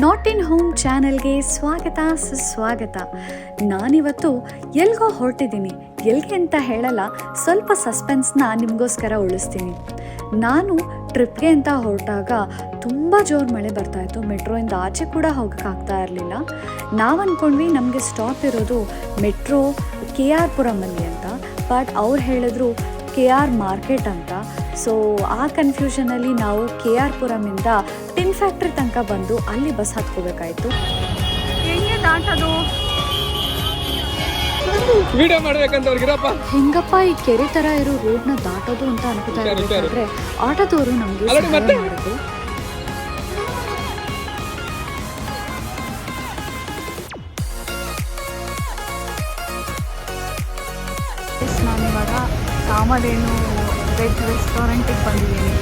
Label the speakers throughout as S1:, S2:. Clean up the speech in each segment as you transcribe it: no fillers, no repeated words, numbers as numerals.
S1: Not in home ಚಾನೆಲ್ಗೆ ಸ್ವಾಗತ ಸುಸ್ವಾಗತ. ನಾನಿವತ್ತು ಎಲ್ಗೋ ಹೊರಟಿದ್ದೀನಿ. ಎಲ್ಲಿಗೆ ಅಂತ ಹೇಳಲ್ಲ, ಸ್ವಲ್ಪ ಸಸ್ಪೆನ್ಸ್ನ ನಿಮಗೋಸ್ಕರ ಉಳಿಸ್ತೀನಿ. ನಾನು ಟ್ರಿಪ್ಗೆ ಅಂತ ಹೊರಟಾಗ ತುಂಬ ಜೋರು ಮಳೆ ಬರ್ತಾಯಿತ್ತು. ಮೆಟ್ರೋಯಿಂದ ಆಚೆ ಕೂಡ ಹೋಗೋಕ್ಕಾಗ್ತಾ ಇರಲಿಲ್ಲ. ನಾವು ಅಂದ್ಕೊಂಡ್ವಿ ನಮಗೆ ಸ್ಟಾಪ್ ಇರೋದು ಮೆಟ್ರೋ KR ಪುರಮಲ್ಲಿ ಅಂತ. ಬಟ್ ಅವ್ರು ಹೇಳಿದ್ರು KR ಮಾರ್ಕೆಟ್ ಅಂತ. ಸೊ ಆ ಕನ್ಫ್ಯೂಷನಲ್ಲಿ ನಾವು KR ಪುರಮಿಂದ ಟಿನ್ ಫ್ಯಾಕ್ಟ್ರಿ ತನಕ ಬಂದು ಅಲ್ಲಿ ಬಸ್ ಹತ್ಕೋಬೇಕಾಯಿತು.
S2: ಹೆಂಗೆ ದಾಟೋದು?
S3: ವಿಡಿಯೋ ಮಾಡ್ಬೇಕಂತ ಅವ್ರಿಗಿರಪ್ಪ.
S1: ಹೆಂಗಪ್ಪ ಈ ಕೆರೆ ಥರ ಇರೋ ರೋಡ್ನ ದಾಟೋದು ಅಂತ ಅನ್ಕೋತಾ ಇರಬೇಕಾದ್ರೆ ಆಟೋದವರು ನಮಗೆ ಮಾಡಿದ್ರು. ನಾನಿವಾಗ ಕಾಮಧೇನು ವೆಜ್ ರೆಸ್ಟೋರೆಂಟಿಗೆ ಬಂದಿದ್ದೀನಿ.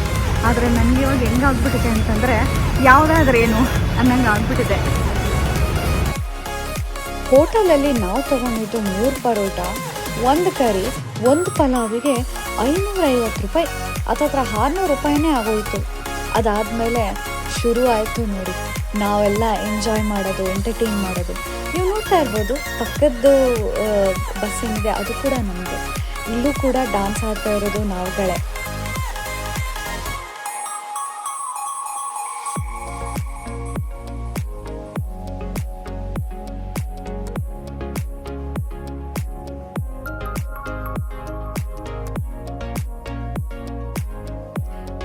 S1: ಆದರೆ ನನಗೆ ಇವಾಗ ಹೆಂಗಾಗ್ಬಿಟ್ಟಿದೆ ಅಂತಂದರೆ ಯಾವುದಾದ್ರೇನು ಅನ್ನಂಗೆ ಆಗ್ಬಿಟ್ಟಿದೆ. ಹೋಟೆಲಲ್ಲಿ ನಾವು ತೊಗೊಂಡಿದ್ದು 3 ಪರೋಟ, 1 ಕರಿ, 1 ಪಲಾವಿಗೆ 550 ರೂಪಾಯಿ, ಅಥವಾ 600 ರೂಪಾಯಿನೇ ಆಗೋಯಿತು. ಅದಾದಮೇಲೆ ಶುರು ಆಯಿತು ನೋಡಿ ನಾವೆಲ್ಲ ಎಂಜಾಯ್ ಮಾಡೋದು, ಎಂಟರ್ಟೈನ್ ಮಾಡೋದು. ನೀವು ನೋಡ್ತಾ ಇರ್ಬೋದು ಪಕ್ಕದ್ದು ಬಸ್ ಏನಿದೆ ಅದು ಕೂಡ ನಮಗೆ. ಇಲ್ಲೂ ಕೂಡ ಡ್ಯಾನ್ಸ್ ಆಡ್ತಾ ಇರೋದು ನಾವುಗಳೇ.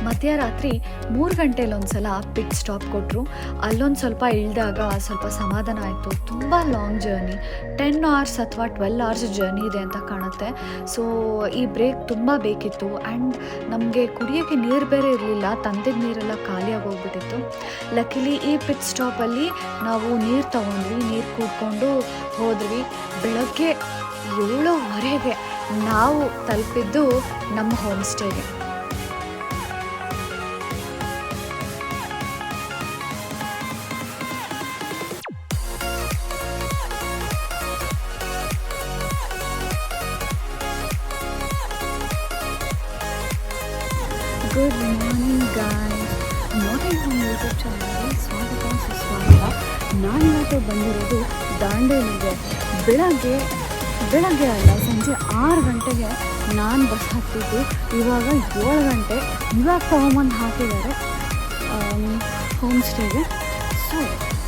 S1: ಮಧ್ಯರಾತ್ರಿ 3 ಗಂಟೆಲೊಂದ್ಸಲ ಪಿಟ್ ಸ್ಟಾಪ್ ಕೊಟ್ಟರು. ಅಲ್ಲೊಂದು ಸ್ವಲ್ಪ ಇಳಿದಾಗ ಸ್ವಲ್ಪ ಸಮಾಧಾನ ಆಯಿತು. ತುಂಬ ಲಾಂಗ್ ಜರ್ನಿ, 10 hours ಅಥವಾ 12 hours ಜರ್ನಿ ಇದೆ ಅಂತ ಕಾಣುತ್ತೆ. ಸೊ ಈ ಬ್ರೇಕ್ ತುಂಬ ಬೇಕಿತ್ತು. ಆ್ಯಂಡ್ ನಮಗೆ ಕುಡಿಯೋಕ್ಕೆ ನೀರು ಬೇರೆ ಇರಲಿಲ್ಲ, ತಂದಿದ್ದ ನೀರೆಲ್ಲ ಖಾಲಿಯಾಗಿ ಹೋಗ್ಬಿಟ್ಟಿತ್ತು. ಲಕ್ಕಿಲಿ ಈ ಪಿಟ್ ಸ್ಟಾಪಲ್ಲಿ ನಾವು ನೀರು ತೊಗೊಂಡ್ವಿ, ನೀರು ಕುಡ್ಕೊಂಡು ಹೋದ್ವಿ. ಬೆಳಗ್ಗೆ 7:30ಗೆ ನಾವು ತಲುಪಿದ್ದು ನಮ್ಮ ಹೋಮ್ ಸ್ಟೇಗೆ. Good morning guys, not in home YouTube ಚಾನಲ್ಗೆ ಸ್ವಾಗತ ಸುಸ್ವಾಗತ. ನಾನಿವತ್ತು ಬಂದಿರೋದು ದಾಂಡೇಲಿಗೆ. ಬೆಳಗ್ಗೆ ಅಲ್ಲ, ಸಂಜೆ 6 ಗಂಟೆಗೆ ನಾನು ಬಸ್ ಹತ್ತಿದ್ದು. ಇವಾಗ 7 ಗಂಟೆ. ಇವಾಗ ತೊಗೊಂಬಂದು ಹಾಕಿದ್ದಾರೆ ಹೋಮ್ ಸ್ಟೇಗೆ. ಸೊ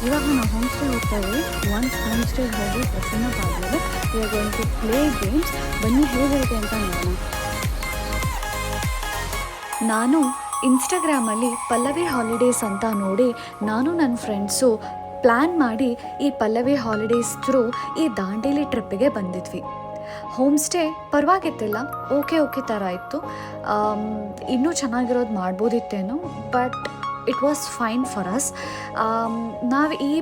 S1: ಇವಾಗ ನಾವು ಹೋಮ್ ಸ್ಟೇ ಹೋಗ್ತಾ ಇದ್ದೀವಿ. ಒನ್ಸ್ ಹೋಮ್ ಸ್ಟೇಗೆ ಹೋಗಿ ಪ್ರಸನ್ನಪ್ ಆದಮೇಲೆ ಇವಾಗ ಒಂದು ಪ್ಲೇ ಗೇಮ್ಸ್. ಬನ್ನಿ ಹೇಗಿರುತ್ತೆ ಅಂತ ನೋಡೋಣ. ನಾನು ಇನ್ಸ್ಟಾಗ್ರಾಮಲ್ಲಿ ಪಲ್ಲವಿ ಹಾಲಿಡೇಸ್ ಅಂತ ನೋಡಿ ನಾನು ನನ್ನ ಫ್ರೆಂಡ್ಸು ಪ್ಲ್ಯಾನ್ ಮಾಡಿ ಈ ಪಲ್ಲವಿ ಹಾಲಿಡೇಸ್ ಥ್ರೂ ಈ ದಾಂಡೇಲಿ ಟ್ರಿಪ್ಪಿಗೆ ಬಂದಿದ್ವಿ. ಹೋಮ್ ಸ್ಟೇ ಪರವಾಗಿತ್ತಿಲ್ಲ, ಓಕೆ ಥರ ಇತ್ತು. ಇನ್ನೂ ಚೆನ್ನಾಗಿರೋದು ಮಾಡ್ಬೋದಿತ್ತೇನೋ, but it was fine for us. ನಾವು ಈ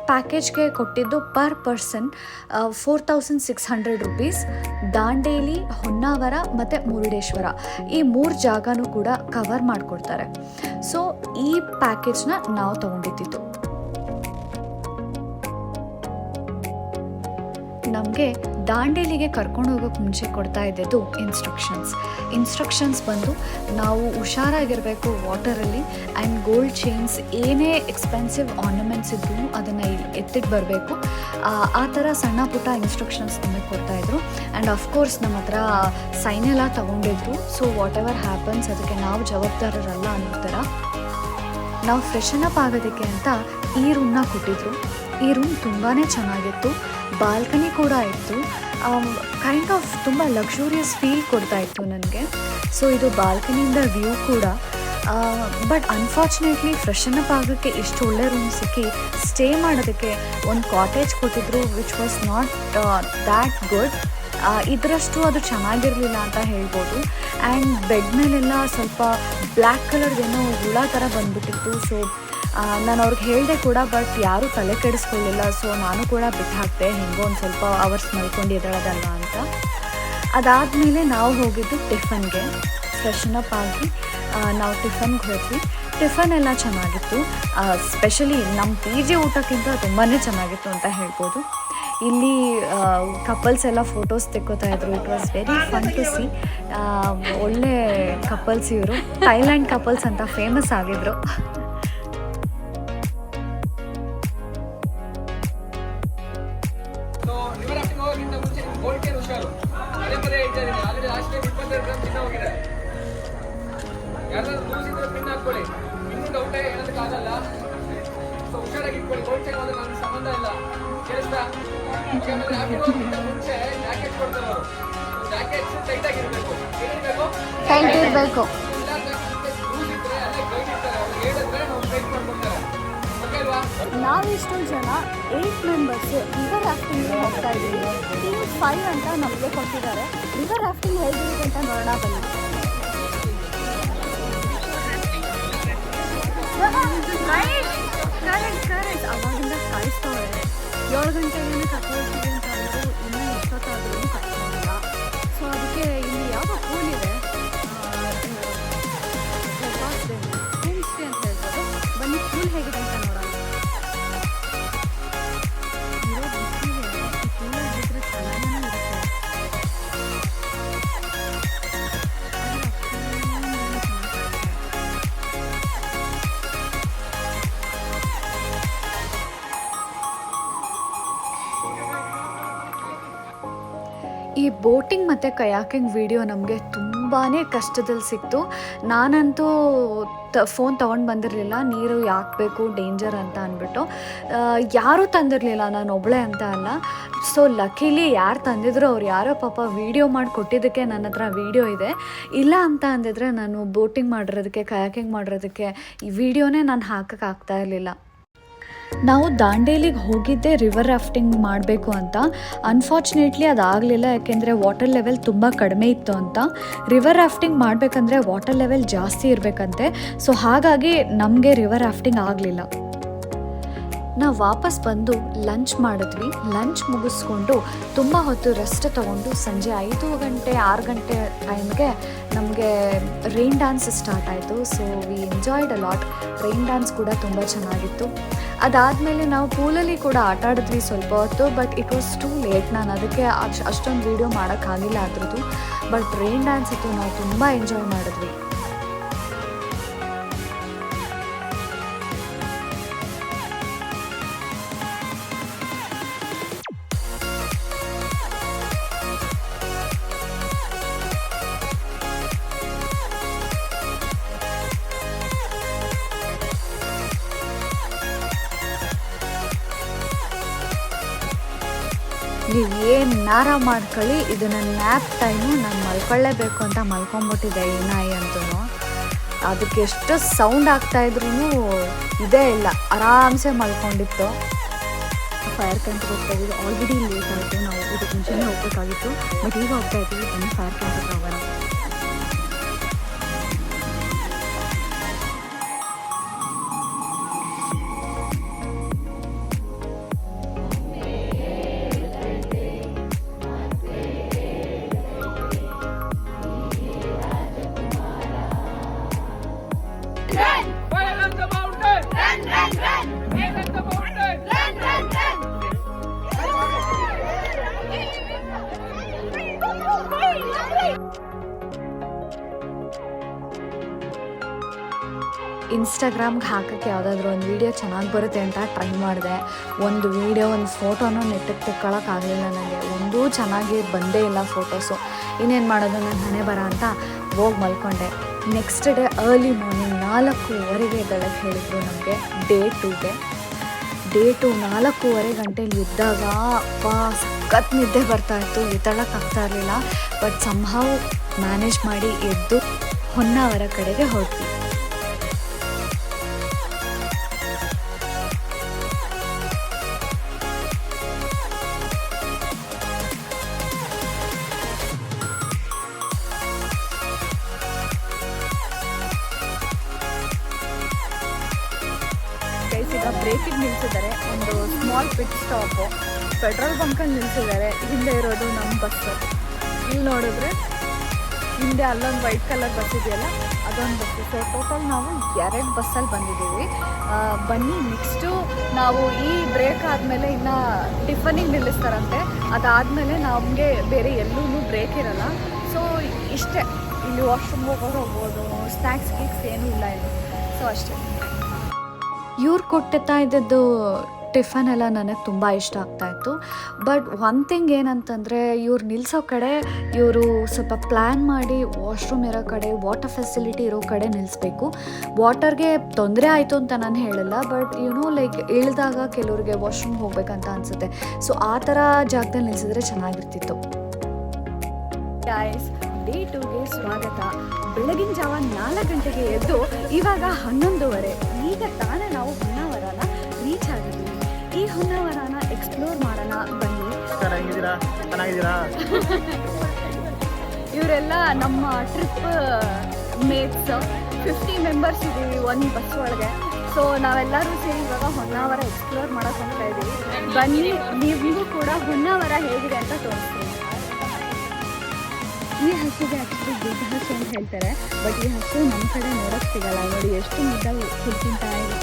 S1: ಪ್ಯಾಕೇಜ್ಗೆ ಕೊಟ್ಟಿದ್ದು per person 4600 rupees. Dandeli, Honnavar ಮತ್ತು ಮುರುಡೇಶ್ವರ ಈ 3 ಜಾಗನೂ ಕೂಡ ಕವರ್ ಮಾಡಿಕೊಡ್ತಾರೆ. ಸೊ ಈ ಪ್ಯಾಕೇಜ್ನ ನಾವು ತೊಗೊಂಡಿದ್ದು. ನಮಗೆ ದಾಂಡೇಲಿಗೆ ಕರ್ಕೊಂಡು ಹೋಗೋಕ್ಕೆ ಮುಂಚೆ ಕೊಡ್ತಾ ಇದ್ದಿದ್ದು ಇನ್ಸ್ಟ್ರಕ್ಷನ್ಸ್ ಬಂದು ನಾವು ಹುಷಾರಾಗಿರಬೇಕು ವಾಟರಲ್ಲಿ. ಆ್ಯಂಡ್ ಗೋಲ್ಡ್ ಚೈನ್ಸ್, ಏನೇ ಎಕ್ಸ್ಪೆನ್ಸಿವ್ ಆರ್ನಮೆಂಟ್ಸ್ ಇದ್ರೂ ಅದನ್ನು ಎತ್ತಿಟ್ಟು ಬರಬೇಕು. ಆ ಥರ ಸಣ್ಣ ಪುಟ್ಟ ಇನ್ಸ್ಟ್ರಕ್ಷನ್ಸ್ ನಮಗೆ ಕೊಡ್ತಾಯಿದ್ರು. ಆ್ಯಂಡ್ ಅಫ್ಕೋರ್ಸ್ ನಮ್ಮ ಹತ್ರ ಸೈನ್ ಎಲ್ಲ ತೊಗೊಂಡಿದ್ರು. ಸೊ ವಾಟ್ ಎವರ್ ಹ್ಯಾಪನ್ಸ್ ಅದಕ್ಕೆ ನಾವು ಜವಾಬ್ದಾರರಲ್ಲ ಅನ್ನೋ ಥರ. ನಾವು ಫ್ರೆಶನ್ ಅಪ್ ಆಗೋದಕ್ಕೆ ಅಂತ ಈ ರೂಮ್ನ ಕೊಟ್ಟಿದ್ರು. ಈ ರೂಮ್ ತುಂಬಾ ಚೆನ್ನಾಗಿತ್ತು. ಬಾಲ್ಕನಿ ಕೂಡ ಇತ್ತು. ಕೈಂಡ್ ಆಫ್ ತುಂಬ ಲಕ್ಸುರಿಯಸ್ ಫೀಲ್ ಕೊಡ್ತಾ ಇತ್ತು ನನಗೆ. ಸೊ ಇದು ಬಾಲ್ಕನಿಯಿಂದ ವ್ಯೂ ಕೂಡ. ಬಟ್ ಅನ್ಫಾರ್ಚುನೇಟ್ಲಿ ಫ್ರೆಶನ್ ಅಪ್ ಆಗೋಕ್ಕೆ ಇಷ್ಟು ಒಳ್ಳೆ ರೂಮ್ ಸಿಕ್ಕಿ ಸ್ಟೇ ಮಾಡೋದಕ್ಕೆ ಒಂದು ಕಾಟೇಜ್ ಕೊಟ್ಟಿದ್ರು, which was not that good. ಇದರಷ್ಟು ಅದು ಚೆನ್ನಾಗಿರಲಿಲ್ಲ ಅಂತ ಹೇಳ್ಬೋದು. ಆ್ಯಂಡ್ ಬೆಡ್ ಮೇಲೆಲ್ಲ ಸ್ವಲ್ಪ ಬ್ಲ್ಯಾಕ್ ಕಲರ್ದೇನೋ ಹುಳ ಥರ ಬಂದುಬಿಟ್ಟಿತ್ತು. ಸೊ ನಾನು ಅವ್ರಿಗೆ ಹೇಳಿದೆ ಕೂಡ, ಬಟ್ ಯಾರೂ ತಲೆ ಕೆಡಿಸ್ಕೊಳ್ಳಿಲ್ಲ. ಸೊ ನಾನು ಕೂಡ ಬಿಟ್ಟು ಹಾಕ್ತೆ, ಹೆಂಗೋ ಒಂದು ಸ್ವಲ್ಪ ಅವರ್ಸ್ ಮಲ್ಕೊಂಡು ಎದ್ದೇಳೋದಲ್ಲ ಅಂತ. ಅದಾದಮೇಲೆ ನಾವು ಹೋಗಿದ್ದು ಟಿಫನ್ಗೆ. ಫ್ರೆಶನ್ ಅಪ್ ಆಗಿ ನಾವು ಟಿಫನ್ಗೆ ಹೋದ್ವಿ. ಟಿಫನ್ ಎಲ್ಲ ಚೆನ್ನಾಗಿತ್ತು. ಸ್ಪೆಷಲಿ ನಮ್ಮ PG ಊಟಕ್ಕಿಂತ ತುಂಬಾ ಚೆನ್ನಾಗಿತ್ತು ಅಂತ ಹೇಳ್ಬೋದು. ಇಲ್ಲಿ ಕಪಲ್ಸ್ ಎಲ್ಲ ಫೋಟೋಸ್ ತೆಕ್ಕೋತಾ ಇದ್ರು. It was very fun to see. ಒಳ್ಳೆ ಕಪಲ್ಸ್ ಇವರು. ಥೈಲ್ಯಾಂಡ್ ಕಪಲ್ಸ್ ಅಂತ ಫೇಮಸ್ ಆಗಿದ್ರು.
S3: ಗೋಲ್ಡ್ ಚೈನ್ ಹುಷಾರು. ಪದೇ ಪದೇ ಹೇಳ್ತಾ ಇದ್ದೀನಿ, ಆಲ್ರೆಡಿ ಲಾಸ್ಟ್ ಟೈಮ್ 22 ಗ್ರಾಮ್ ಚಿನ್ನ ಹೋಗಿದೆ. ಯಾರಾದ್ರೂ ಲೂಸ್ ಇದ್ರೆ ಪಿನ್ ಹಾಕೊಳ್ಳಿ. ಇನ್ನೂ ಡೌಟೇ ಹೇಳೋದಕ್ಕಾಗಲ್ಲ. ಸೊ ಹುಷಾರಾಗಿ ಇಟ್ಕೊಳ್ಳಿ. ಗೋಲ್ಡ್ ಚೈನ್ ಹೋದ್ರೆ ನನಗೆ ಸಂಬಂಧ ಇಲ್ಲ. ಕೇಳಿಸ್ತಾ? ಯಾಕಂದ್ರೆ ಹಾಕಿರೋದಕ್ಕಿಂತ ಮುಂಚೆ ಜಾಕೆಟ್ ಕೊಡ್ತಾರೆ ಅವರು. ಜಾಕೆಟ್ಸ್ ಟೈಟ್ ಆಗಿರ್ಬೇಕು. ಏನಿರಬೇಕು?
S1: ಟೈಟ್ ಇರಬೇಕು.
S3: ಲೂಸ್ ಇದ್ರೆ ಅಲ್ಲೇ ಗೈಡ್ ಇರ್ತಾರೆ. ಅವ್ರು ಹೇಳಿದ್ರೆ ನಾವು ಟೈಟ್ ಮಾಡ್ಕೊತಾರೆ. ಓಕೆ ಅಲ್ವಾ?
S2: ನಾವಿಷ್ಟೊಂದು ಜನ 8 ಮೆಂಬರ್ಸ್ ರಿವರ್ ರಾಫ್ಟಿಂಗ್ ಹೋಗ್ತಾ ಇದ್ದೀವಿ. ಟೀಮ್ 5 ಅಂತ ನಮಗೆ ಕೊಟ್ಟಿದ್ದಾರೆ. ರಿವರ್ ರಾಫ್ಟಿಂಗ್ ಹೇಗಿರುತ್ತೆ ಅಂತ ನೋಡೋಣ ಬನ್ನಿ. ಕರೆಕ್ಟ್ ಅವಾಗಿಂದ ಕಾಯಿಸ್ತವ್ರೆ. 7 ಗಂಟೆಗೆ ಕಟ್ಕೊಳ್ತೀವಿ ಅಂತ ಅಂದರು. ಇನ್ನೂ ಎಷ್ಟೊತ್ತಾದ್ರೂ ಕಟ್ಕೊಂಡಿಲ್ಲ. ಸೊ ಅದಕ್ಕೆ ಇಲ್ಲಿ ಯಾವ ಪೂಲ್ ಇದೆ, ಹೋಮ್ ಸ್ಟೇ ಅಂತ ಹೇಳ್ಬೋದು. ಬನ್ನಿ ಪೂಲ್ ಹೇಗಿದೆ ಅಂತ ನೋಡೋಣ. ಇರೋ ಬಿಸಿಲಿಗೆ ಈ ಪೂಲಲ್ಲಿ ಬಿದ್ದರೆ ಚೆನ್ನಾಗೇ ಇರುತ್ತೆ.
S1: ಈ ಬೋಟಿಂಗ್ ಮತ್ತು ಕಯಾಕಿಂಗ್ ವಿಡಿಯೋ ನಮಗೆ ತುಂಬಾ ಕಷ್ಟದಲ್ಲಿ ಸಿಕ್ತು. ನಾನಂತೂ ಫೋನ್ ತೊಗೊಂಡು ಬಂದಿರಲಿಲ್ಲ, ನೀರು ಯಾಕೆ ಬೇಕು ಡೇಂಜರ್ ಅಂತ ಅಂದ್ಬಿಟ್ಟು. ಯಾರೂ ತಂದಿರಲಿಲ್ಲ, ನಾನು ಒಬ್ಬಳೇ ಅಂತ ಅಲ್ಲ. ಸೊ ಲಕಿಲಿ ಯಾರು ತಂದಿದ್ರು ಅವ್ರು ಯಾರೋ ಪಾಪ ವೀಡಿಯೋ ಮಾಡಿ ಕೊಟ್ಟಿದ್ದಕ್ಕೆ ನನ್ನ ಹತ್ರ ವೀಡಿಯೋ ಇದೆ. ಇಲ್ಲ ಅಂತ ಅಂದಿದ್ರೆ ನಾನು ಬೋಟಿಂಗ್ ಮಾಡಿರೋದಕ್ಕೆ ಕಯಾಕಿಂಗ್ ಮಾಡಿರೋದಕ್ಕೆ ಈ ವಿಡಿಯೋನೇ ನಾನು ಹಾಕೋಕ್ಕಾಗ್ತಾ ಇರಲಿಲ್ಲ. ನಾವು ದಾಂಡೇಲಿಗೆ ಹೋಗಿದ್ದೆ ರಿವರ್ ರಾಫ್ಟಿಂಗ್ ಮಾಡಬೇಕು ಅಂತ. ಅನ್ಫಾರ್ಚುನೇಟ್ಲಿ ಅದಾಗಲಿಲ್ಲ, ಯಾಕೆಂದರೆ ವಾಟರ್ ಲೆವೆಲ್ ತುಂಬ ಕಡಿಮೆ ಇತ್ತು ಅಂತ. ರಿವರ್ ರಾಫ್ಟಿಂಗ್ ಮಾಡಬೇಕಂದ್ರೆ ವಾಟರ್ ಲೆವೆಲ್ ಜಾಸ್ತಿ ಇರಬೇಕಂತೆ. ಸೊ ಹಾಗಾಗಿ ನಮಗೆ ರಿವರ್ ರಾಫ್ಟಿಂಗ್ ಆಗಲಿಲ್ಲ. ನಾವು ವಾಪಸ್ ಬಂದು ಲಂಚ್ ಮಾಡಿದ್ವಿ. ಲಂಚ್ ಮುಗಿಸ್ಕೊಂಡು ತುಂಬ ಹೊತ್ತು ರೆಸ್ಟ್ ತೊಗೊಂಡು ಸಂಜೆ 5 ಗಂಟೆ 6 ಗಂಟೆ ಟೈಮ್ಗೆ ನಮಗೆ ರೈನ್ ಡ್ಯಾನ್ಸ್ ಸ್ಟಾರ್ಟ್ ಆಯಿತು. So we enjoyed a lot. Rain dance ಕೂಡ ತುಂಬ ಚೆನ್ನಾಗಿತ್ತು. ಅದಾದಮೇಲೆ ನಾವು ಪೂಲಲ್ಲಿ ಕೂಡ ಆಟ ಆಡಿದ್ವಿ ಸ್ವಲ್ಪ ಹೊತ್ತು. But it was too late. ನಾನು ಅದಕ್ಕೆ ಅಷ್ಟೊಂದು ವೀಡಿಯೋ ಮಾಡೋಕ್ಕಾಗಿಲ್ಲ ಅದ್ರದ್ದು. ಬಟ್ ರೈನ್ ಡ್ಯಾನ್ಸ್ ಇತ್ತು, ನಾವು ತುಂಬ ಎಂಜಾಯ್ ಮಾಡಿದ್ವಿ. ನೀವು ಏನಾರ ಮಾಡ್ಕೊಳ್ಳಿ, ಇದು ನನ್ನ ನ್ಯಾಪ್ ಟೈಮು, ನಾನು ಮಲ್ಕೊಳ್ಳೇಬೇಕು ಅಂತ ಮಲ್ಕೊಂಬಿಟ್ಟಿದ್ದೆ ಈ ನಾಯಿ ಅಂತೂ. ಅದಕ್ಕೆ ಎಷ್ಟು ಸೌಂಡ್ ಆಗ್ತಾಯಿದ್ರೂ ಇದೇ ಇಲ್ಲ, ಆರಾಮ್ಸೆ ಮಲ್ಕೊಂಡಿತ್ತು. ಫೈರ್ ಕ್ಯಾಂಪ್ಗೆ ಹೋಗ್ತಾ ಇದ್ದೀವಿ. ಆಲ್ರೆಡಿ ಲೇಟ್ ಆಯಿತು, ನಾವು ಇದಕ್ಕೆ ಮುಂಚೆನೇ ಹೋಗ್ಬೇಕಾಗಿತ್ತು. ಬಟ್ ಈಗ ಹೋಗ್ತಾ ಇದ್ದೀವಿ. ಬನ್ನಿ ಫೈರ್ ಕ್ಯಾಂಪ್ಗೆ ಹೋಗೋಣ.
S3: Fire on the mountain! Run, run, run! Fire on the mountain! Run, run, run!
S1: ಇನ್ಸ್ಟಾಗ್ರಾಮ್ಗೆ ಹಾಕೋಕ್ಕೆ ಯಾವುದಾದ್ರೂ ಒಂದು ವೀಡಿಯೋ ಚೆನ್ನಾಗಿ ಬರುತ್ತೆ ಅಂತ ಟ್ರೈ ಮಾಡಿದೆ. ಒಂದು ವೀಡಿಯೋ ಒಂದು ಫೋಟೋನೂ ನೆಟ್ಟಿಗೆ ತೆಕ್ಕೊಳ್ಳೋಕ್ಕಾಗಲಿಲ್ಲ ನನಗೆ. ಒಂದೂ ಚೆನ್ನಾಗಿ ಬಂದೇ ಇಲ್ಲ ಫೋಟೋಸು. ಇನ್ನೇನು ಮಾಡೋದು, ನನ್ನ ಹಣೆ ಬರ ಅಂತ ಹೋಗಿ ಮಲ್ಕೊಂಡೆ. ನೆಕ್ಸ್ಟ್ ಡೇ ಅರ್ಲಿ ಮಾರ್ನಿಂಗ್ 4:30ಗೆ ಎದ್ದೇಳಕ್ಕೆ ಹೇಳಿದರು ನಮಗೆ. ಡೇ 2 4:30 ಗಂಟೆಲಿ ಇದ್ದಾಗ ಸಖತ್ ನಿದ್ದೆ ಬರ್ತಾಯಿತ್ತು, ಎದ್ದೇಳೋಕ್ಕಾಗ್ತಾ ಇರಲಿಲ್ಲ. ಬಟ್ ಸಂಭಾವ್ ಮ್ಯಾನೇಜ್ ಮಾಡಿ ಎದ್ದು ಹೊನ್ನಾವರ ಕಡೆಗೆ ಹೊರಟ್ವಿ.
S2: ಈಗ ಬ್ರೇಕಿಗೆ ನಿಲ್ಲಿಸಿದ್ದಾರೆ. ಒಂದು ಸ್ಮಾಲ್ ಪಿಟ್ ಸ್ಟಾಪು ಪೆಟ್ರೋಲ್ ಬಂಕಲ್ಲಿ ನಿಲ್ಲಿಸಿದ್ದಾರೆ. ಹಿಂದೆ ಇರೋದು ನಮ್ಮ ಬಸ್ಸು. ಇಲ್ಲಿ ನೋಡಿದ್ರೆ ಹಿಂದೆ ಅಲ್ಲೊಂದು ವೈಟ್ ಕಲರ್ ಬಸ್ ಇದೆಯಲ್ಲ, ಅದೊಂದು ಬಸ್ಸು. ಸೊ ಟೋಟಲ್ ನಾವು 2 ಬಸ್ಸಲ್ಲಿ ಬಂದಿದ್ದೀವಿ. ಬನ್ನಿ, ನೆಕ್ಸ್ಟು ನಾವು ಈ ಬ್ರೇಕ್ ಆದಮೇಲೆ ಇನ್ನು ಟಿಫನಿಗೆ ನಿಲ್ಲಿಸ್ತಾರಂತೆ. ಅದಾದಮೇಲೆ ನಮಗೆ ಬೇರೆ ಎಲ್ಲೂ ಬ್ರೇಕ್ ಇರಲ್ಲ. ಸೊ ಇಷ್ಟೇ, ಇಲ್ಲಿ ವಾಶ್ರೂಮ್ ಹೋಗ್ಬೋದು, ಸ್ನ್ಯಾಕ್ಸ್ ಗೀಕ್ಸ್ ಏನೂ ಇಲ್ಲ ಇಲ್ಲಿ. ಸೊ ಅಷ್ಟೇ.
S1: ಇವ್ರು ಕೊಡ್ತಾ ಇದ್ದದ್ದು ಟಿಫನ್ ಎಲ್ಲ ನನಗೆ ತುಂಬ ಇಷ್ಟ ಆಗ್ತಾಯಿತ್ತು. ಬಟ್ ಒನ್ ಥಿಂಗ್ ಏನಂತಂದರೆ ಇವ್ರು ನಿಲ್ಲಿಸೋ ಕಡೆ ಇವರು ಸ್ವಲ್ಪ ಪ್ಲ್ಯಾನ್ ಮಾಡಿ ವಾಶ್ರೂಮ್ ಇರೋ ಕಡೆ, ವಾಟರ್ ಫೆಸಿಲಿಟಿ ಇರೋ ಕಡೆ ನಿಲ್ಲಿಸ್ಬೇಕು. ವಾಟರ್ಗೆ ತೊಂದರೆ ಆಯಿತು ಅಂತ ನಾನು ಹೇಳಲ್ಲ, ಬಟ್ ಲೈಕ್ ಇಳಿದಾಗ ಕೆಲವ್ರಿಗೆ ವಾಶ್ರೂಮ್ ಹೋಗ್ಬೇಕಂತ ಅನಿಸುತ್ತೆ. ಸೊ ಆ ಥರ ಜಾಗದಲ್ಲಿ ನಿಲ್ಲಿಸಿದ್ರೆ ಚೆನ್ನಾಗಿರ್ತಿತ್ತು.
S2: ಗೈಸ್, ಡೇ 2ಗೆ ಸ್ವಾಗತ. ಬೆಳಗಿನ ಜಾವ 4 ಗಂಟೆಗೆ ಎದ್ದು ಇವಾಗ 11:30. ಈಗ ತಾನೇ ನಾವು ಹೊನ್ನಾವರನ ರೀಚ್ ಆಗಿದ್ದೀವಿ. ಈ ಹೊನ್ನಾವರನ ಎಕ್ಸ್ಪ್ಲೋರ್ ಮಾಡೋಣ ಬನ್ನಿ. ಇವರೆಲ್ಲ ನಮ್ಮ ಟ್ರಿಪ್ ಮೇಟ್ಸ್. 50 ಮೆಂಬರ್ಸ್ ಇದ್ದೀವಿ ಒಂದು ಬಸ್ ಒಳಗೆ. ಸೊ ನಾವೆಲ್ಲರೂ ಸೇರಿ ಇವಾಗ ಹೊನ್ನಾವರ ಎಕ್ಸ್ಪ್ಲೋರ್ ಮಾಡೋಕೆ ಹೋಗ್ತಾ ಇದ್ದೀವಿ. ಬನ್ನಿ, ನಿಮಗೂ ಕೂಡ ಹೊನ್ನಾವರ ಹೇಗಿದೆ ಅಂತ ತೋರಿಸ್ತೀನಿ. ಈ ಹಸುಗೆ ಆ್ಯಕ್ಚುಲಿ ಗುಡ್ಡ ಹಸು ಅಂತ ಹೇಳ್ತಾರೆ, ಬಟ್ ಈ ಹಸು ನಮ್ಮ ಕಡೆ ನೋಡೋಕ್ಕೆ ಸಿಗಲ್ಲ. ನೋಡಿ ಎಷ್ಟು ಮುದ್ದಾಗಿ ಹುಡ್ತಿಂತ ಇದೆ.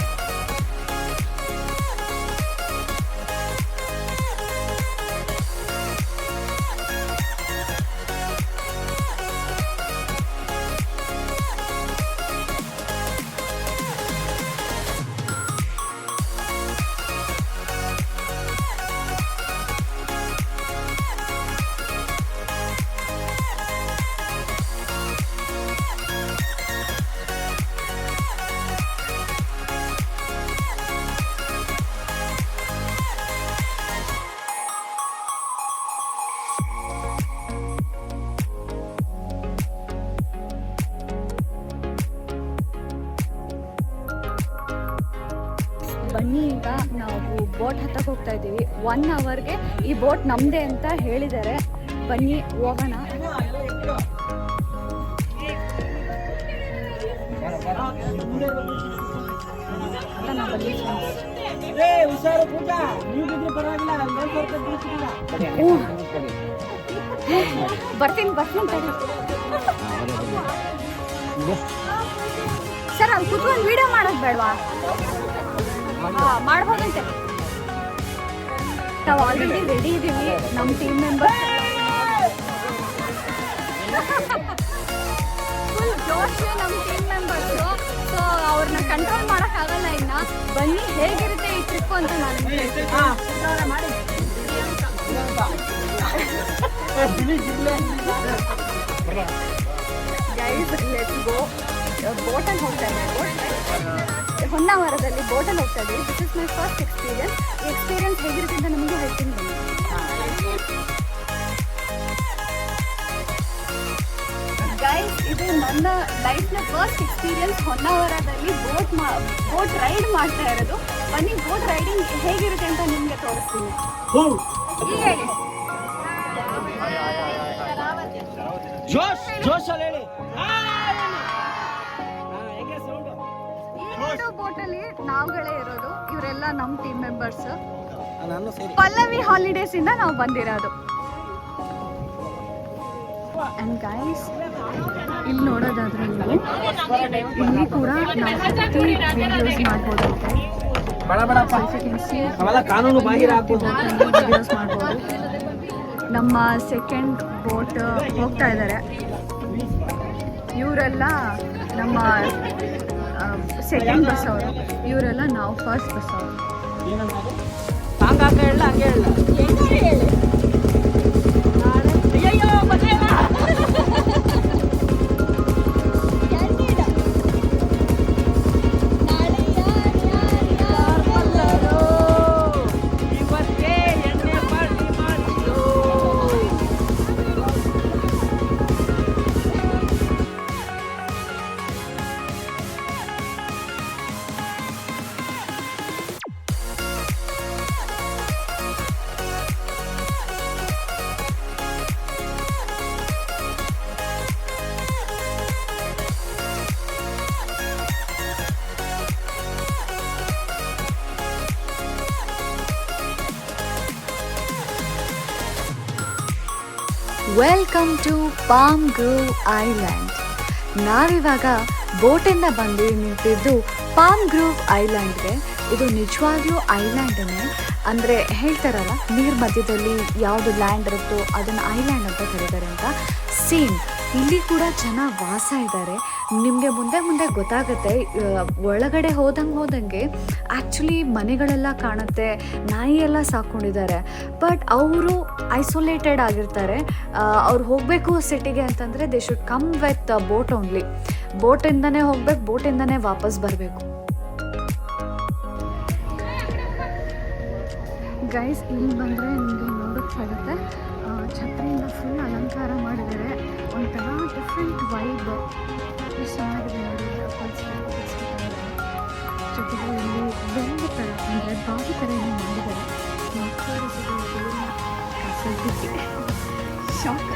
S2: ಬನ್ನಿ, ಈಗ ನಾವು ಬೋಟ್ ಹತ್ತಕ್ಕೆ ಹೋಗ್ತಾ ಇದ್ದೀವಿ. 1 ಅವರ್ಗೆ ಈ ಬೋಟ್ ನಮ್ಮದೇ ಅಂತ ಹೇಳಿದ್ದಾರೆ. ಬನ್ನಿ ಹೋಗೋಣ. ಬರ್ತೀನಿ ತಡಿ ಸರ್. ಅಲ್ಲಿ ಕೂತ್ಕೊಂಡು ವಿಡಿಯೋ ಮಾಡೋದು ಬೇಡವಾ? ಮಾಡ್ಬೋದಂತೆ. ನಾವು ಆಲ್ರೆಡಿ ರೆಡಿ ಇದ್ದೀವಿ. ನಮ್ಮ ಟೀಮ್ ಮೆಂಬರ್ಸ್ ಫುಲ್ ಜೋಶ್. ನಮ್ಮ ಟೀಮ್ ಮೆಂಬರ್ಸು. ಸೊ ಅವ್ರನ್ನ ಕಂಟ್ರೋಲ್ ಮಾಡೋಕ್ಕಾಗಲ್ಲ ಇನ್ನು. ಬನ್ನಿ, ಹೇಗಿರುತ್ತೆ ಈ ಟ್ರಿಪ್ ಅಂತ ನಾನು ಗೈಸ್, ಲೆಟ್ಸ್ ಗೋ. ಬೋಟಲ್ಲಿ ಹೋಗ್ತಾ ಇದ್ದೀವಿ. ಹೊನ್ನಾವರದಲ್ಲಿ ಬೋಟಲ್ಲಿ ಹೋಗ್ತಾ ಇದ್ದೀವಿ. This is my first experience. ಈ ಎಕ್ಸ್ಪೀರಿಯನ್ಸ್ ಹೇಗಿರುತ್ತೆ ಅಂತ ನಿಮಗೂ ಹೇಳ್ತೀನಿ. ಗೈಸ್, ಇದು ನನ್ನ ಲೈಫ್ನ ಫಸ್ಟ್ ಎಕ್ಸ್ಪೀರಿಯನ್ಸ್. ಹೊನ್ನಾವರದಲ್ಲಿ ಬೋಟ್ ರೈಡ್ ಮಾಡ್ತಾ ಇರೋದು. ಬನ್ನಿ, ಬೋಟ್ ರೈಡಿಂಗ್ ಹೇಗಿರುತ್ತೆ ಅಂತ ನಿಮಗೆ ತೋರಿಸ್ತೀನಿ. ಈಗ ಹೇಳಿ. ಬೋಟಲ್ಲಿ ನಾವುಗಳೇ ಇರೋದು. ಇವರೆಲ್ಲ ನಮ್ಮ ಟೀಮ್ ಮೆಂಬರ್ಸ್. ಪಲ್ಲವಿ ಹಾಲಿಡೇಸ್ ಇಂದ ನಾವು ಬಂದಿರೋದು. ಅಂಡ್ ಗೈಸ್, ಇಲ್ಲಿ ನೋಡೋದಾದ್ರೆ ನೀವು ಇಲ್ಲಿ ಕೂಡ ನಾವು ವಿಡಿಯೋಸ್ ಮಾಡ್ಬೋದಂತೆ. ವಿಡಿಯೋಸ್ ಮಾಡ್ಬೋದು. ನಮ್ಮ ಸೆಕೆಂಡ್ ಬೋಟ್ ಹೋಗ್ತಾ ಇದ್ದಾರೆ. ಇವರೆಲ್ಲ ನಮ್ಮ ಸೆಕೆಂಡ್ ಬಸ್ ಅವರು. ಇವರೆಲ್ಲ ನಾವು ಫಸ್ಟ್ ಬಸ್ ಅವರು.
S1: Welcome to Palm Grove Island. ನಾವಿವಾಗ ಬೋಟಿಂದ ಬಂದು ನಿಂತಿದ್ದು ಪಾಮ್ ಗ್ರೋವ್ ಐಲ್ಯಾಂಡ್ಗೆ. ಇದು ನಿಜವಾಗ್ಲೂ ಐಲ್ಯಾಂಡನ್ನೇ. ಅಂದರೆ ಹೇಳ್ತಾರಲ್ಲ, ನೀರು ಮಧ್ಯದಲ್ಲಿ ಯಾವುದು ಲ್ಯಾಂಡ್ ಇರುತ್ತೋ ಅದನ್ನು ಐಲ್ಯಾಂಡ್ ಅಂತ ಕರೀತಾರೆ ಅಂತ. ಸೇಮ್ ಇಲ್ಲಿ ಕೂಡ ಜನ ವಾಸ ಇದ್ದಾರೆ. ನಿಮಗೆ ಮುಂದೆ ಮುಂದೆ ಗೊತ್ತಾಗುತ್ತೆ. ಒಳಗಡೆ ಹೋದಂಗೆ ಆ್ಯಕ್ಚುಲಿ ಮನೆಗಳೆಲ್ಲ ಕಾಣುತ್ತೆ, ನಾಯಿ ಎಲ್ಲ ಸಾಕೊಂಡಿದ್ದಾರೆ. ಬಟ್ ಅವರು ಐಸೋಲೇಟೆಡ್ ಆಗಿರ್ತಾರೆ. ಅವ್ರು ಹೋಗಬೇಕು ಸಿಟಿಗೆ ಅಂತಂದರೆ they should come with boat only. ಬೋಟಿಂದನೇ ಹೋಗ್ಬೇಕು, ಬೋಟಿಂದನೇ ವಾಪಸ್ ಬರಬೇಕು. ಗೈಸ್, ಇಲ್ಲಿ ಬಂದರೆ ನಿಮಗೆ ನೋಡೋಕ್ಕಾಗುತ್ತೆ, ಛತ್ರಿಯಿಂದ ಫುಲ್ ಅಲಂಕಾರ ಮಾಡಿದ್ದಾರೆ. ಒಂಥರ ಡಿಫ್ರೆಂಟ್ ವೈಬ್, ಎಷ್ಟು ಚೆನ್ನಾಗಿದೆ ನೋಡಿ. ಜೊತೆಗೆ ಇಲ್ಲಿ ಬೆಲ್ಲ ಥರ ಅಂದರೆ ಬಾವಿ ಥರ ಏನೋ ಮಾಡಿದ್ದಾರೆ. ಶಾಕ್.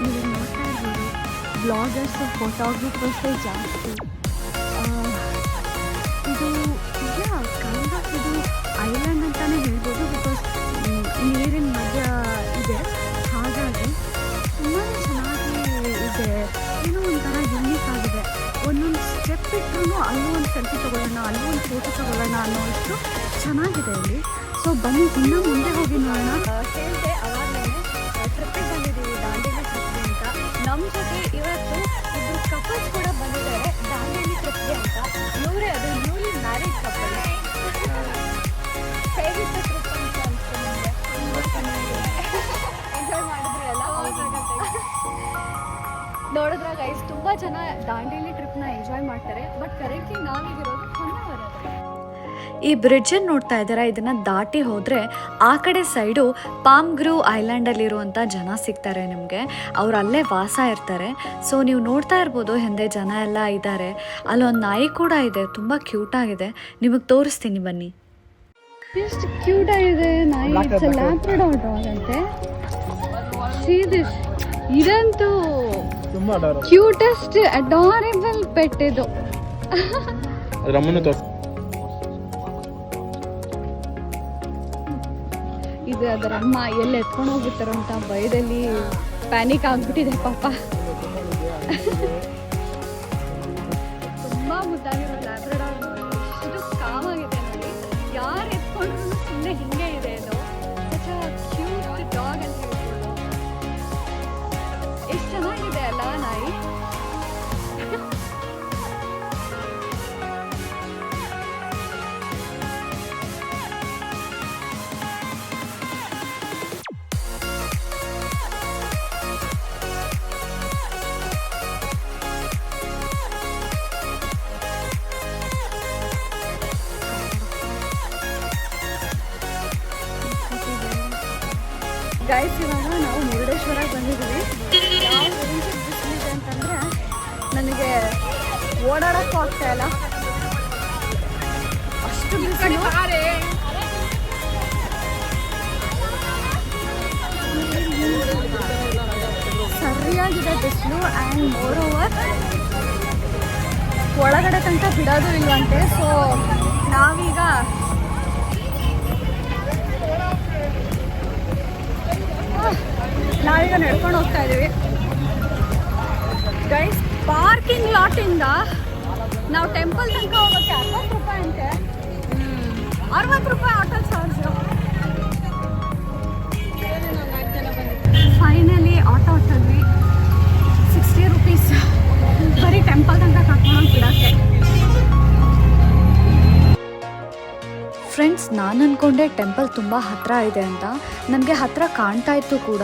S1: ನೀವು ನೋಡ್ತಾ ಇರ್ಬೋದು, ಬ್ಲಾಗರ್ಸು ಫೋಟೋಗ್ರಫರ್ಸೇ ಜಾಸ್ತಿ. ಇದು ಇದು ಐಲ್ಯಾಂಡ್ ಅಂತಲೇ ಹೇಳ್ಬೋದು, ಬಿಕಾಸ್ ನೀರಿನ ಮಧ್ಯ ಇದೆ. ಹಾಗಾಗಿ ತುಂಬಾ ಚೆನ್ನಾಗಿ ಇದೆ, ಏನೋ ಒಂಥರ ಯೂನಿಕ್ ಆಗಿದೆ. ಒಂದೊಂದು ಸ್ಟೆಪ್ ಇಟ್ಟರು ಅಲ್ಲೂ ಒಂದು ಸೆಲ್ಫಿ ತೊಗೊಳ್ಳೋಣ, ಅಲ್ಲೂ ಒಂದು ಫೋಟೋ ತೊಗೊಳ್ಳೋಣ ಅನ್ನೋಷ್ಟು ಚೆನ್ನಾಗಿದೆ ಇಲ್ಲಿ. ಸೊ ಬನ್ನಿ ಇನ್ನೂ ಮುಂದೆ ಹೋಗಿ ನೋಡೋಣ. ಹೇಳಿದೆ ಅವಾಗಲೇ ಟ್ರಿಪ್ಪಿಗೆ ಬಂದಿದ್ದೀವಿ, ದಾಂಡೇಲಿ ಟ್ರಿಪ್ಗೆ ಅಂತ. ನಮ್ಮ ಜೊತೆ ಇವತ್ತು ಇಬ್ಬರು ಕಪಲ್ಸ್ ಕೂಡ ಬಂದಿದ್ದಾರೆ ದಾಂಡೇಲಿ ಟ್ರಿಪ್ಗೆ ಅಂತ. ಇವರೇ ಅದು ನ್ಯೂಲಿ ಮ್ಯಾರಿಡ್ ಕಪಲ್. ಹೇಗಿತ್ತು ಟ್ರಿಪ್ ಅಂತ ಅನಿಸ್ತು ನಿಮಗೆ? ಎಂಜಾಯ್ ಮಾಡಿದ್ರೆ ಎಲ್ಲ ನೋಡಿದ್ರ ಗೈಸ್, ತುಂಬ ಜನ ದಾಂಡೇಲಿ ಟ್ರಿಪ್ನ ಎಂಜಾಯ್ ಮಾಡ್ತಾರೆ. ಬಟ್ ಕರೆಕ್ಟ್ಲಿ ನಾವೀಗಿರೋದು ಹೊನ್ನಾವರದಲ್ಲಿ. ಈ ಬ್ರಿಡ್ಜನ್ನು ನೋಡ್ತಾ ಇದ್ದೀರಾ, ಇದನ್ನು ದಾಟಿ ಹೋದರೆ ಆ ಕಡೆ ಸೈಡು ಪಾಮ್ ಗ್ರೂ ಐಲ್ಯಾಂಡಲ್ಲಿರುವಂಥ ಜನ ಸಿಗ್ತಾರೆ ನಿಮಗೆ. ಅವ್ರು ಅಲ್ಲೇ ವಾಸ ಇರ್ತಾರೆ. ಸೊ ನೀವು ನೋಡ್ತಾ ಇರ್ಬೋದು, ಹಿಂದೆ ಜನ ಎಲ್ಲ ಇದ್ದಾರೆ. ಅಲ್ಲೊಂದು ನಾಯಿ ಕೂಡ ಇದೆ, ತುಂಬ ಕ್ಯೂಟಾಗಿದೆ. ನಿಮಗೆ ತೋರಿಸ್ತೀನಿ ಬನ್ನಿ. ಎಷ್ಟು ಕ್ಯೂಟಾಗಿದೆ ನಾಯಿ. ಇಟ್ಸ್ ಅ ಲ್ಯಾಬ್ರಡಾರ್ ಡಾಗ್ ಅಂತೆ. ಸೀ ದಿಸ್, ಇದಂತೂ ಕ್ಯೂಟೆಸ್ಟ್ ಅಡಾರೇಬಲ್ ಪೆಟ್ ಇದು. ಇದು ಅದರ ಅಮ್ಮ ಎಲ್ಲಿ ಎತ್ಕೊಂಡು ಹೋಗ್ಬಿಡ್ತಾರೋ ಅಂತ ಭಯದಲ್ಲಿ ಪ್ಯಾನಿಕ್ ಆಗ್ಬಿಟ್ಟಿದೆ ಪಾಪ. ತುಂಬಾ ಮುದ್ದಾಗಿರೋ ಲ್ಯಾಬ್ರಡಾರ್ ನೋಡಿ, ಎಷ್ಟು ಕಾಮ್ ಆಗಿದೆ ನೋಡಿ. ಯಾರು ಎತ್ಕೊಂಡ್ರು ಸುಮ್ಮನೆ ಹಿಂಗೆ ಇದೆ. ಇದು ಕ್ಯೂಟ್ ಡಾಗ್ ಅಂತ ಹೇಳ್ಬೋದು. ಎಷ್ಟು ಚೆನ್ನಾಗಿದೆ ಅಲ್ಲ ನಾಯಿ. ಗೈಸ್, ಇವಾಗ ನಾವು ಮುರುಡೇಶ್ವರಕ್ಕೆ ಬಂದಿದ್ದೀವಿ. ಯಾವ ರೇಂಜಿಗೆ ಬಿಸಿಲಿದೆ ಅಂತಂದರೆ ನನಗೆ ಓಡಾಡೋಕ್ಕೂ ಆಗ್ತಾ ಇಲ್ಲ, ಅಷ್ಟು ಬಿಸಿಲು. ಸರಿಯಾಗಿದೆ ಬಿಸಿಲು. ಆ್ಯಂಡ್ ಮೋರ್ ಓವರ್ ಒಳಗಡೆ ತನಕ ಬಿಡೋದು ಇಲ್ವಂತೆ. ಸೊ ನಾವೀಗ ನಡ್ಕೊಂಡು ಹೋಗ್ತಾ ಇದ್ದೀವಿ. ಗೈಸ್, ಪಾರ್ಕಿಂಗ್ ಲಾಟಿಂದ ನಾವು ಟೆಂಪಲ್ ತನಕ ಹೋಗೋಕ್ಕೆ 60 ರೂಪಾಯಿ ಅಂತೆ. 60 ರೂಪಾಯಿ ಆಟೋ ಚಾರ್ಜು. ಫೈನಲಿ ಆಟೋ ಹತ್ತಿದ್ವಿ. 60 ರೂಪೀಸ್ ಬರೀ ಟೆಂಪಲ್ ತನಕ ಕರ್ಕೊಂಡು ಬಿಡೋಕ್ಕೆ. ಫ್ರೆಂಡ್ಸ್, ನಾನು ಅಂದ್ಕೊಂಡೆ ಟೆಂಪಲ್ ತುಂಬ ಹತ್ತಿರ ಇದೆ ಅಂತ. ನನಗೆ ಹತ್ತಿರ ಕಾಣ್ತಾ ಇತ್ತು ಕೂಡ,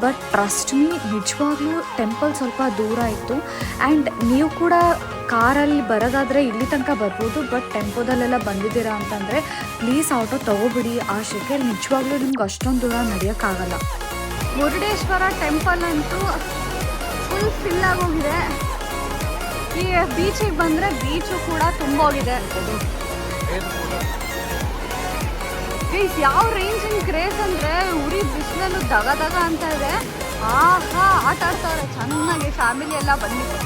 S1: ಬಟ್ ಟ್ರಸ್ಟ್ ಮೀ, ನಿಜವಾಗ್ಲೂ ಟೆಂಪಲ್ ಸ್ವಲ್ಪ ದೂರ ಇತ್ತು. ಆ್ಯಂಡ್ ನೀವು ಕೂಡ ಕಾರಲ್ಲಿ ಬರೋದಾದರೆ ಇಲ್ಲಿ ತನಕ ಬರ್ಬೋದು. ಬಟ್ ಟೆಂಪೋದಲ್ಲೆಲ್ಲ ಬಂದಿದ್ದೀರಾ ಅಂತಂದರೆ ಪ್ಲೀಸ್ ಆಟೋ ತೊಗೊಬಿಡಿ. ಆ ಶೆಕೆಯಲ್ಲಿ ನಿಜವಾಗ್ಲೂ ನಿಮ್ಗೆ ಅಷ್ಟೊಂದು ದೂರ ನಡೆಯೋಕ್ಕಾಗಲ್ಲ. ಮುರುಡೇಶ್ವರ ಟೆಂಪಲ್ ಅಂತೂ ಫುಲ್ ಫಿಲ್ ಆಗೋಗಿದೆ. ಈ ಬೀಚಿಗೆ ಬಂದರೆ ಬೀಚು ಕೂಡ ತುಂಬೋಗಿದೆ. ಗೈಸ್, ಯಾವ ರೇಂಜಿನ ಕ್ರೇಜ್ ಅಂದರೆ ಉರಿ ಬಿಸಿಲಲ್ಲೂ ದಗ ಅಂತ ಇದೆ. ಆಹಾ, ಆಟ ಆಡ್ತಾವ್ರೆ ಚೆನ್ನಾಗಿ, ಫ್ಯಾಮಿಲಿ ಎಲ್ಲ ಬಂದಿದೆ.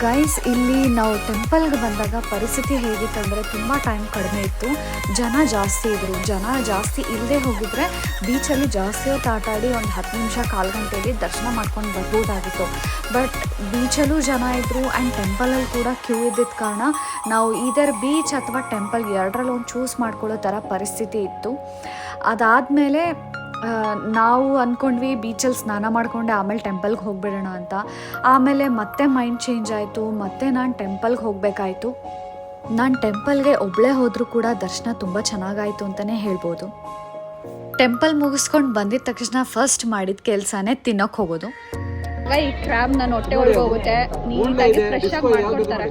S1: ಗೈಸ್, ಇಲ್ಲಿ ನಾವು ಟೆಂಪಲ್ಗೆ ಬಂದಾಗ ಪರಿಸ್ಥಿತಿ ಹೇಗಿತ್ತು ಅಂದರೆ ತುಂಬ ಟೈಮ್ ಕಡಿಮೆ ಇತ್ತು, ಜನ ಜಾಸ್ತಿ ಇದ್ದರು. ಜನ ಜಾಸ್ತಿ ಇಲ್ಲದೆ ಹೋಗಿದ್ರೆ ಬೀಚಲ್ಲಿ ಜಾಸ್ತಿ ಹೊತ್ತು ಆಟ ಆಡಿ ಒಂದು 10 ನಿಮಿಷ 1/4 ಗಂಟೆಯಲ್ಲಿ ದರ್ಶನ ಮಾಡ್ಕೊಂಡು ಬರ್ಬೋದಾಗಿತ್ತು. ಬಟ್ ಬೀಚಲ್ಲೂ ಜನ ಇದ್ದರು ಆ್ಯಂಡ್ ಟೆಂಪಲಲ್ಲಿ ಕೂಡ ಕ್ಯೂ ಇದ್ದಿದ್ದ ಕಾರಣ ನಾವು ಇದರ್ ಬೀಚ್ ಅಥವಾ ಟೆಂಪಲ್ ಎರಡರಲ್ಲಿ ಒಂದು ಚೂಸ್ ಮಾಡ್ಕೊಳ್ಳೋ ಥರ ಪರಿಸ್ಥಿತಿ ಇತ್ತು. ಅದಾದಮೇಲೆ ನಾವು ಅಂದ್ಕೊಂಡ್ವಿ ಬೀಚಲ್ಲಿ ಸ್ನಾನ ಮಾಡಿಕೊಂಡೆ ಆಮೇಲೆ ಟೆಂಪಲ್ಗೆ ಹೋಗಿಬಿಡೋಣ ಅಂತ. ಆಮೇಲೆ ಮತ್ತೆ ಮೈಂಡ್ ಚೇಂಜ್ ಆಯಿತು, ಮತ್ತೆ ನಾನು ಟೆಂಪಲ್ಗೆ ಹೋಗಬೇಕಾಯಿತು. ನಾನು ಟೆಂಪಲ್ಗೆ ಒಬ್ಬಳೇ ಹೋದರೂ ಕೂಡ ದರ್ಶನ ತುಂಬ ಚೆನ್ನಾಗಾಯಿತು ಅಂತಲೇ ಹೇಳ್ಬೋದು. ಟೆಂಪಲ್ ಮುಗಿಸ್ಕೊಂಡು ಬಂದಿದ್ದ ತಕ್ಷಣ ಫಸ್ಟ್ ಮಾಡಿದ ಕೆಲಸನೇ ತಿನ್ನೋಕ್ಕೆ ಹೋಗೋದು.
S2: ಈ ಕ್ರಾಬ್ ನನ್ನ ಹೊಟ್ಟೆ ಒಳಗೆ ಹೋಗುತ್ತೆ, ನೀಟಾಗಿ ಫ್ರೆಶ್ ಆಗಿ ಮಾಡ್ಕೊಡ್ತಾರೆ.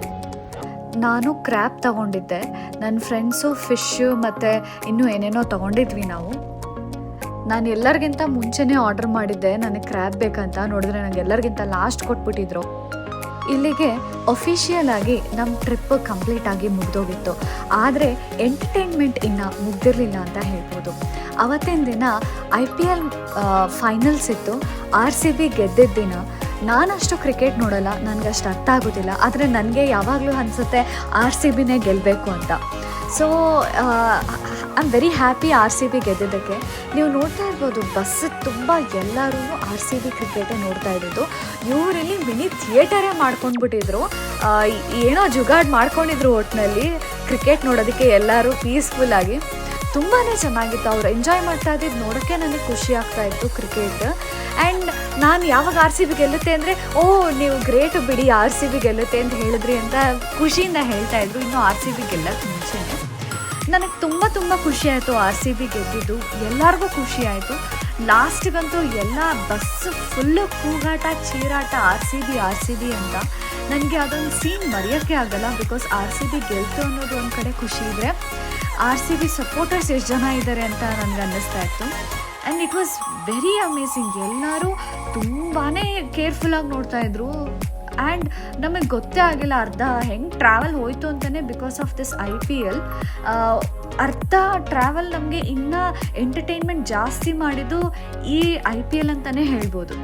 S1: ನಾನು ಕ್ರ್ಯಾಬ್ ತೊಗೊಂಡಿದ್ದೆ, ನನ್ನ ಫ್ರೆಂಡ್ಸು ಫಿಶ್ಶು ಮತ್ತು ಇನ್ನೂ ಏನೇನೋ ತೊಗೊಂಡಿದ್ವಿ ನಾವು. ನಾನು ಎಲ್ಲರಿಗಿಂತ ಮುಂಚೆನೇ ಆರ್ಡರ್ ಮಾಡಿದ್ದೆ, ನನಗೆ ಕ್ರ್ಯಾಬ್ ಬೇಕಂತ. ನೋಡಿದ್ರೆ ನನಗೆ ಎಲ್ಲರಿಗಿಂತ ಲಾಸ್ಟ್ ಕೊಟ್ಬಿಟ್ಟಿದ್ರು. ಇಲ್ಲಿಗೆ ಅಫಿಷಿಯಲ್ ಆಗಿ ನಮ್ಮ ಟ್ರಿಪ್ ಕಂಪ್ಲೀಟ್ ಆಗಿ ಮುಗಿದೋಗಿತ್ತು. ಆದರೆ ಎಂಟರ್ಟೈನ್ಮೆಂಟ್ ಇನ್ನೂ ಮುಗ್ದಿರಲಿಲ್ಲ ಅಂತ ಹೇಳ್ಬೋದು. ಅವತ್ತಿನ ದಿನ IPL ಫೈನಲ್ಸ್ ಇತ್ತು. RCB ಗೆದ್ದಿದ್ದ ದಿನ. ನಾನಷ್ಟು ಕ್ರಿಕೆಟ್ ನೋಡಲ್ಲ, ನನಗಷ್ಟು ಅರ್ಥ ಆಗೋದಿಲ್ಲ. ಆದರೆ ನನಗೆ ಯಾವಾಗಲೂ ಅನಿಸುತ್ತೆ RCBನೇ ಗೆಲ್ಲಬೇಕು ಅಂತ. So I am very happy RCB ಗೆದ್ದಿದ್ದಕ್ಕೆ. ನೀವು ನೋಡ್ತಾ ಇರ್ಬೋದು, ಬಸ್ ತುಂಬ ಎಲ್ಲರೂ RCB ಕ್ರಿಕೆಟೇ ನೋಡ್ತಾ ಇದ್ದಿದ್ದು. ಇವರಲ್ಲಿ ಮಿನಿ ಥಿಯೇಟರೇ ಮಾಡ್ಕೊಂಡ್ಬಿಟ್ಟಿದ್ರು. ಏನೋ ಜುಗಾಡ್ ಮಾಡ್ಕೊಂಡಿದ್ರು ಒಟ್ಟಿನಲ್ಲಿ ಕ್ರಿಕೆಟ್ ನೋಡೋದಕ್ಕೆ ಎಲ್ಲರೂ ಪೀಸ್ಫುಲ್ಲಾಗಿ. ತುಂಬಾ ಚೆನ್ನಾಗಿತ್ತು. ಅವ್ರು ಎಂಜಾಯ್ ಮಾಡ್ತಾ ಇದ್ದಿದ್ದು ನೋಡೋಕ್ಕೆ ನನಗೆ ಖುಷಿ ಆಗ್ತಾ ಇತ್ತು ಕ್ರಿಕೆಟ್. ಆ್ಯಂಡ್ ನಾನು ಯಾವಾಗ RCB ಗೆಲ್ಲುತ್ತೆ ಅಂದರೆ, ನೀವು ಗ್ರೇಟ್ ಬಿಡಿ RCB ಗೆಲ್ಲುತ್ತೆ ಅಂತ ಹೇಳಿದ್ರಿ ಅಂತ ಖುಷಿಯಿಂದ ಹೇಳ್ತಾಯಿದ್ರು. ಇನ್ನು RCB ಗೆಲ್ಲಕ್ಕೆ ಮುಂಚೆನೇ ನನಗೆ ತುಂಬ ಖುಷಿ ಆಯಿತು RCB ಗೆದ್ದಿದ್ದು. ಎಲ್ಲರಿಗೂ ಖುಷಿ ಆಯಿತು. ಲಾಸ್ಟಿಗಂತೂ ಎಲ್ಲ ಬಸ್ ಫುಲ್ಲು ಕೂಗಾಟ ಚೀರಾಟ RCB ಅಂತ. ನನಗೆ ಅದೊಂದು ಸೀನ್ ಮರೆಯೋಕ್ಕೆ ಆಗಲ್ಲ. ಬಿಕಾಸ್ RCB ಗೆಲ್ತು ಅನ್ನೋದು ಒಂದು ಕಡೆ ಖುಷಿ ಇದೆ, RCB ಸಪೋರ್ಟರ್ಸ್ ಎಷ್ಟು ಜನ ಇದ್ದಾರೆ ಅಂತ ನನಗೆ ಅನ್ನಿಸ್ತಾ ಇತ್ತು. And it was very amazing. ಎಲ್ಲರೂ ತುಂಬಾ ಕೇರ್ಫುಲ್ಲಾಗಿ ನೋಡ್ತಾಯಿದ್ರು. ಆ್ಯಂಡ್ ನಮಗೆ ಗೊತ್ತೇ ಆಗಿಲ್ಲ ಅರ್ಧ ಹೆಂಗೆ ಟ್ರಾವೆಲ್ ಹೋಯಿತು ಅಂತಲೇ, ಬಿಕಾಸ್ ಆಫ್ ದಿಸ್ IPL. ಅರ್ಧ ಟ್ರಾವೆಲ್ ನಮಗೆ ಇನ್ನೂ ಎಂಟರ್ಟೈನ್ಮೆಂಟ್ ಜಾಸ್ತಿ ಮಾಡಿದ್ದು ಈ IPL ಅಂತಲೇ ಹೇಳ್ಬೋದು.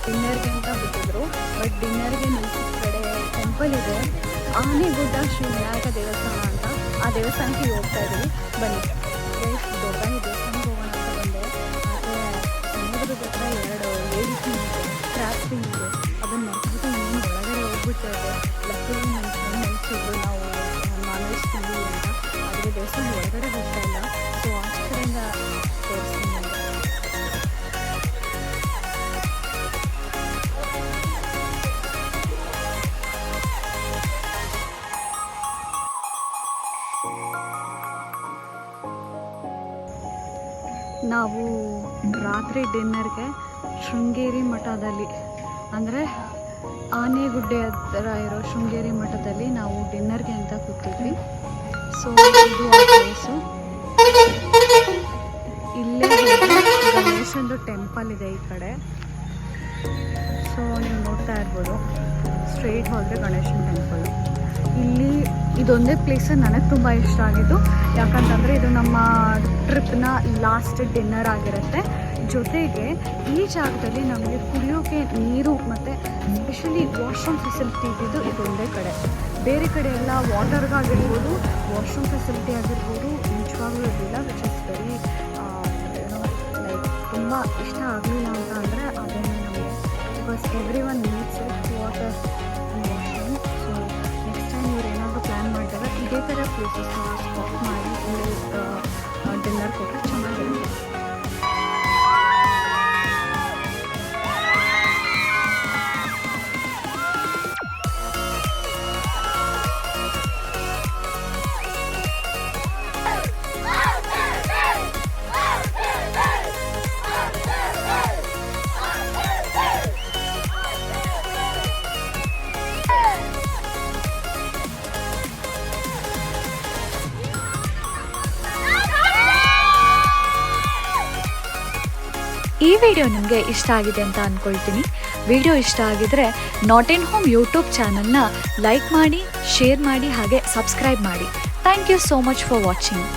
S1: ಡಿನ್ನರ್ಗೆ ಅಂತ ಬಿಟ್ಟಿದ್ರು. ಬಟ್ ಡಿನ್ನರ್ಗೆ ನಿಲ್ಸಿದ ಕಡೆ ಟೆಂಪಲ್ ಇದೆ, ಆನೆಗುಡ್ಡ ಶ್ರೀ ವಿನಾಯಕ ದೇವಸ್ಥಾನ ಅಂತ. ಆ ದೇವಸ್ಥಾನಕ್ಕೆ ಹೋಗ್ತಾ ಇದ್ದೀವಿ. ಬನ್ನಿ, ದೊಡ್ಡದಾಗಿ ದೇವಸ್ಥಾನಕ್ಕೆ ಹೋಗೋಣ ಅಂತ ಬಂದೆ. ಆದರೆ ಸಮುದ್ರದ ಹತ್ರ 2 ಲೇಡಿ ಫಿಂಗ್ ಇದೆ, ಕ್ರ್ಯಾಬ್ ಫಿಂಗ್ ಇದೆ. ಅದನ್ನು ಮರ್ಬಿಟ್ಟು ಇನ್ನೇನು ಒಳಗಡೆ ಹೋಗ್ಬಿಟ್ಟಿದೆ. ಲಕ್ಕಿ ನನ್ನ ಫ್ರೆಂಡ್ ನಿಲ್ಸಿದ್ರು ನಾವು ನಾನ್ ವೆಜ್ ತಿಂದ್ವಿ ಅಂತ. ಆದರೆ ದೇವಸ್ಥಾನ ಒಳಗಡೆ ಹೋಗ್ತಾ ಇಲ್ಲ. ಸೊ ಆ ಕಡೆಯಿಂದ ತೋರಿಸ್ತೀನಿ. ನಾವು ರಾತ್ರಿ ಡಿನ್ನರ್ಗೆ ಶೃಂಗೇರಿ ಮಠದಲ್ಲಿ, ಅಂದರೆ ಆನೆಗುಡ್ಡೆ ಹತ್ರ ಇರೋ ಶೃಂಗೇರಿ ಮಠದಲ್ಲಿ ನಾವು ಡಿನ್ನರ್ಗೆ ಅಂತ ಕೂತಿದ್ವಿ. ಸೊ ಇದು ಆ ಪ್ಲೇಸು. ಇಲ್ಲೇ ಗಣೇಶಂದು ಟೆಂಪಲ್ ಇದೆ ಈ ಕಡೆ. ಸೊ ನೀವು ನೋಡ್ತಾ ಇರ್ಬೋದು, ಸ್ಟ್ರೈಟ್ ಹೋದರೆ ಗಣೇಶನ ಟೆಂಪಲ್. ಇಲ್ಲಿ ಇದೊಂದೇ ಪ್ಲೇಸ್ ನನಗೆ ತುಂಬ ಇಷ್ಟ ಆಗಿದ್ದು. ಯಾಕಂತಂದರೆ ಇದು ನಮ್ಮ ಟ್ರಿಪ್ನ ಲಾಸ್ಟ್ ಡಿನ್ನರ್ ಆಗಿರುತ್ತೆ. ಜೊತೆಗೆ ಈ ಜಾಗದಲ್ಲಿ ನಮಗೆ ಕುಡಿಯೋಕ್ಕೆ ನೀರು ಮತ್ತು ಸ್ಪೆಷಲಿ ವಾಶ್ರೂಮ್ ಫೆಸಿಲಿಟಿ ಇದ್ದಿದ್ದು ಇದೊಂದೇ ಕಡೆ. ಬೇರೆ ಕಡೆ ಎಲ್ಲ ವಾಟರ್ಗಾಗಿರ್ಬೋದು, ವಾಶ್ರೂಮ್ ಫೆಸಿಲಿಟಿ ಆಗಿರ್ಬೋದು ನಿಜವಾಗ್ಲೂ ಇರಲಿಲ್ಲ. ವಿಚ್ ಇಸ್ ವೆರಿ ಲೈಕ್ ತುಂಬ ಇಷ್ಟ ಆಗಲಿಲ್ಲ ಅಂತ ಅಂದರೆ ಅದೇನೇ ನಮಗೆ. Because every one needs water and washroom. So next time ಇವ್ರು ಏನಾದರೂ ಪ್ಲ್ಯಾನ್ ಮಾಡಿದಾಗ ಇದೇ ಥರ ಪ್ಲೇಸಸ್ನ ಸ್ಟಾಪ್ ಮಾಡಿ ಡಿನ್ನರ್ ಕೊಟ್ಟರೆ ಚೆನ್ನಾಗಿರುತ್ತೆ. ಈ ವಿಡಿಯೋ ನಿಮಗೆ ಇಷ್ಟ ಆಗಿದೆ ಅಂತ ಅಂದ್ಕೊಳ್ತೀನಿ. ವಿಡಿಯೋ ಇಷ್ಟ ಆಗಿದ್ರೆ ನಾಟ್ ಇನ್ ಹೋಮ್ ಯೂಟ್ಯೂಬ್ ಚಾನಲ್ನ ಲೈಕ್ ಮಾಡಿ, ಶೇರ್ ಮಾಡಿ, ಹಾಗೆ ಸಬ್ಸ್ಕ್ರೈಬ್ ಮಾಡಿ. Thank you so much for watching.